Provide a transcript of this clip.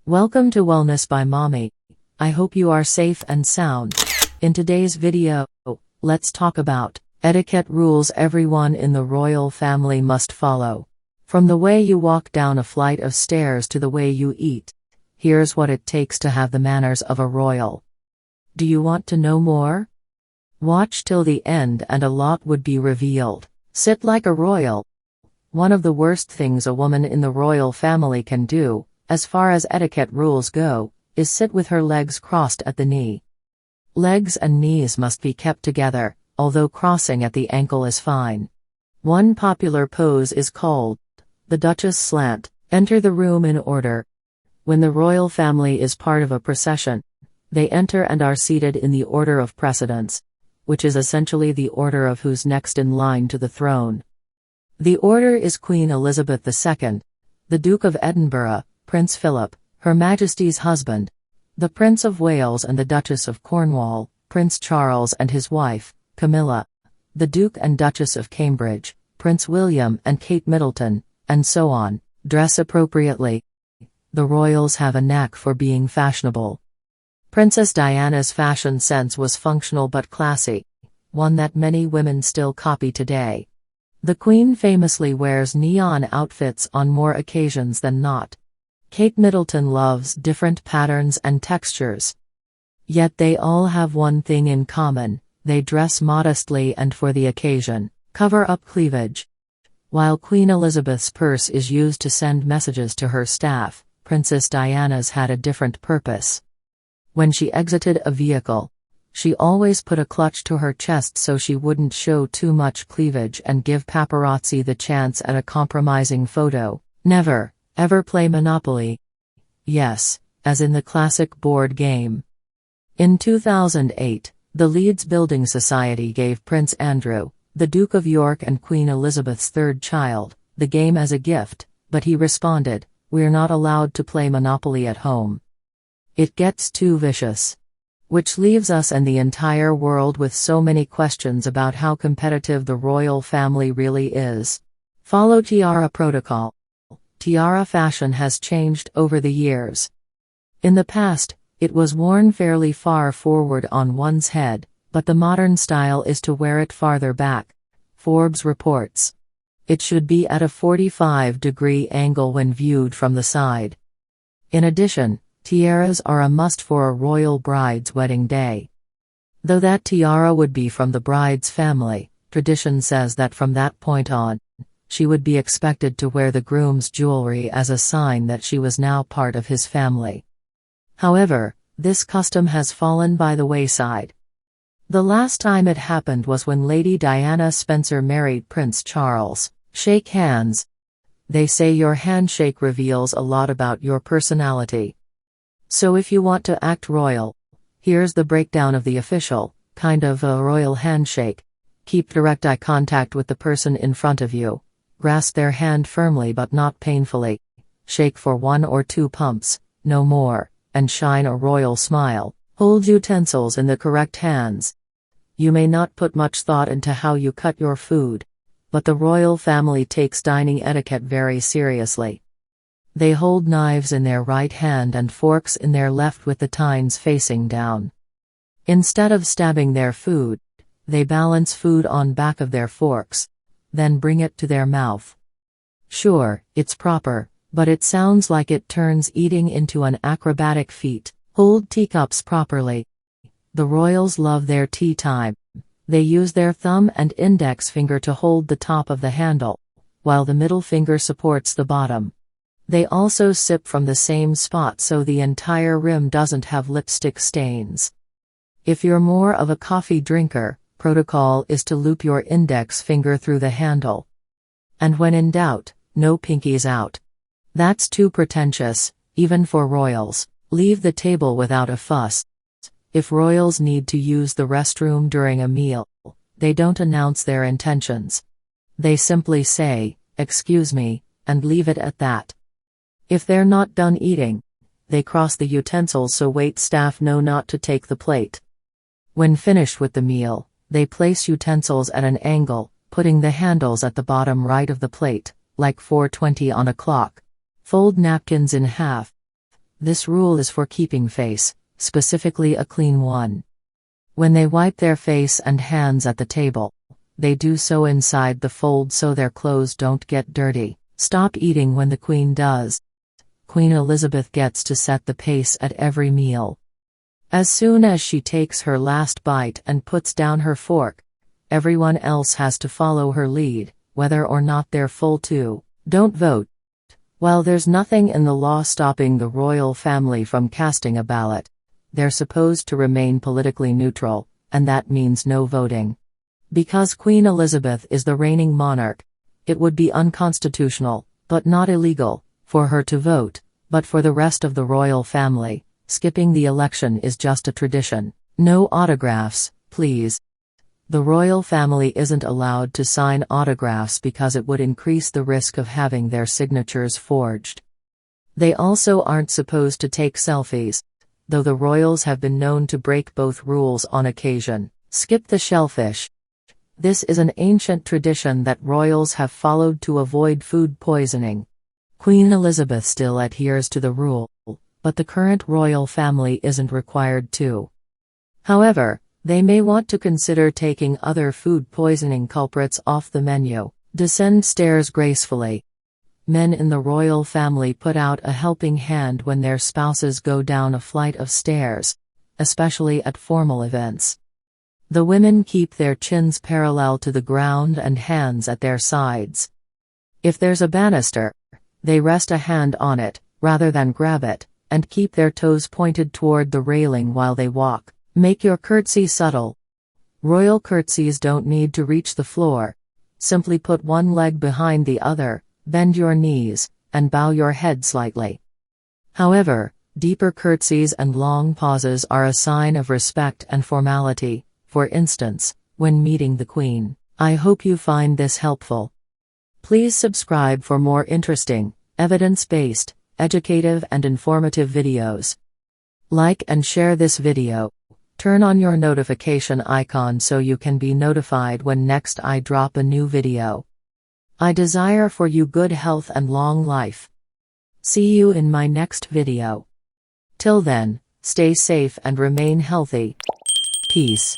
Welcome to Wellness by Mommy. I hope you are safe and sound. In today's video, let's talk about etiquette rules everyone in the royal family must follow. From the way you walk down a flight of stairs to the way you eat, here's what it takes to have the manners of a royal. Do you want to know more? Watch till the end and a lot would be revealed. Sit like a royal. One of the worst things a woman in the royal family can do, as far as etiquette rules go, is sit with her legs crossed at the knee. Legs and knees must be kept together, although crossing at the ankle is fine. One popular pose is called the Duchess slant. Enter the room in order. When the royal family is part of a procession, they enter and are seated in the order of precedence, which is essentially the order of who's next in line to the throne. The order is Queen Elizabeth II, the Duke of Edinburgh, Prince Philip, Her Majesty's husband, the Prince of Wales and the Duchess of Cornwall, Prince Charles and his wife, Camilla, the Duke and Duchess of Cambridge, Prince William and Kate Middleton, and so on. Dress appropriately. The royals have a knack for being fashionable. Princess Diana's fashion sense was functional but classy, one that many women still copy today. The Queen famously wears neon outfits on more occasions than not. Kate Middleton loves different patterns and textures. Yet they all have one thing in common: they dress modestly and for the occasion, cover up cleavage. While Queen Elizabeth's purse is used to send messages to her staff, Princess Diana's had a different purpose. When she exited a vehicle, she always put a clutch to her chest so she wouldn't show too much cleavage and give paparazzi the chance at a compromising photo. Never, ever play Monopoly. Yes, as in the classic board game. In 2008, the Leeds Building Society gave Prince Andrew, the Duke of York and Queen Elizabeth's third child, the game as a gift, but he responded, "We're not allowed to play Monopoly at home. It gets too vicious." Which leaves us and the entire world with so many questions about how competitive the royal family really is. Follow Tiara Protocol. Tiara fashion has changed over the years. In the past, it was worn fairly far forward on one's head, but the modern style is to wear it farther back. Forbes reports. It should be at a 45-degree angle when viewed from the side. In addition, tiaras are a must for a royal bride's wedding day. Though that tiara would be from the bride's family, tradition says that from that point on, she would be expected to wear the groom's jewelry as a sign that she was now part of his family. However, this custom has fallen by the wayside. The last time it happened was when Lady Diana Spencer married Prince Charles. Shake hands. They say your handshake reveals a lot about your personality. So if you want to act royal, here's the breakdown of the official, kind of a royal handshake. Keep direct eye contact with the person in front of you. Grasp their hand firmly but not painfully. Shake for 1 or 2 pumps, no more, and shine a royal smile. Hold utensils in the correct hands. You may not put much thought into how you cut your food, but the royal family takes dining etiquette very seriously. They hold knives in their right hand and forks in their left with the tines facing down. Instead of stabbing their food, they balance food on back of their forks, then bring it to their mouth. Sure, it's proper, but it sounds like it turns eating into an acrobatic feat. Hold teacups properly. The royals love their tea time. They use their thumb and index finger to hold the top of the handle, while the middle finger supports the bottom. They also sip from the same spot so the entire rim doesn't have lipstick stains. If you're more of a coffee drinker, protocol is to loop your index finger through the handle. And when in doubt, no pinkies out. That's too pretentious, even for royals. Leave the table without a fuss. If royals need to use the restroom during a meal, they don't announce their intentions. They simply say, "Excuse me," and leave it at that. If they're not done eating, they cross the utensils so wait staff know not to take the plate. When finished with the meal, they place utensils at an angle, putting the handles at the bottom right of the plate, like 420 on a clock. Fold napkins in half. This rule is for keeping face, specifically a clean one. When they wipe their face and hands at the table, they do so inside the fold so their clothes don't get dirty. Stop eating when the Queen does. Queen Elizabeth gets to set the pace at every meal. As soon as she takes her last bite and puts down her fork, everyone else has to follow her lead, whether or not they're full too. Don't vote. While there's nothing in the law stopping the royal family from casting a ballot, they're supposed to remain politically neutral, and that means no voting. Because Queen Elizabeth is the reigning monarch, it would be unconstitutional, but not illegal, for her to vote, but for the rest of the royal family, skipping the election is just a tradition. No autographs, please. The royal family isn't allowed to sign autographs because it would increase the risk of having their signatures forged. They also aren't supposed to take selfies, though the royals have been known to break both rules on occasion. Skip the shellfish. This is an ancient tradition that royals have followed to avoid food poisoning. Queen Elizabeth still adheres to the rule, but the current royal family isn't required to. However, they may want to consider taking other food poisoning culprits off the menu. Descend stairs gracefully. Men in the royal family put out a helping hand when their spouses go down a flight of stairs, especially at formal events. The women keep their chins parallel to the ground and hands at their sides. If there's a banister, they rest a hand on it, rather than grab it, and keep their toes pointed toward the railing while they walk. Make your curtsy subtle. Royal curtsies don't need to reach the floor. Simply put one leg behind the other, bend your knees, and bow your head slightly. However, deeper curtsies and long pauses are a sign of respect and formality, for instance, when meeting the Queen. I hope you find this helpful. Please subscribe for more interesting, evidence-based, educative and informative videos. Like and share this video. Turn on your notification icon so you can be notified when next I drop a new video. I desire for you good health and long life. See you in my next video. Till then, stay safe and remain healthy. Peace.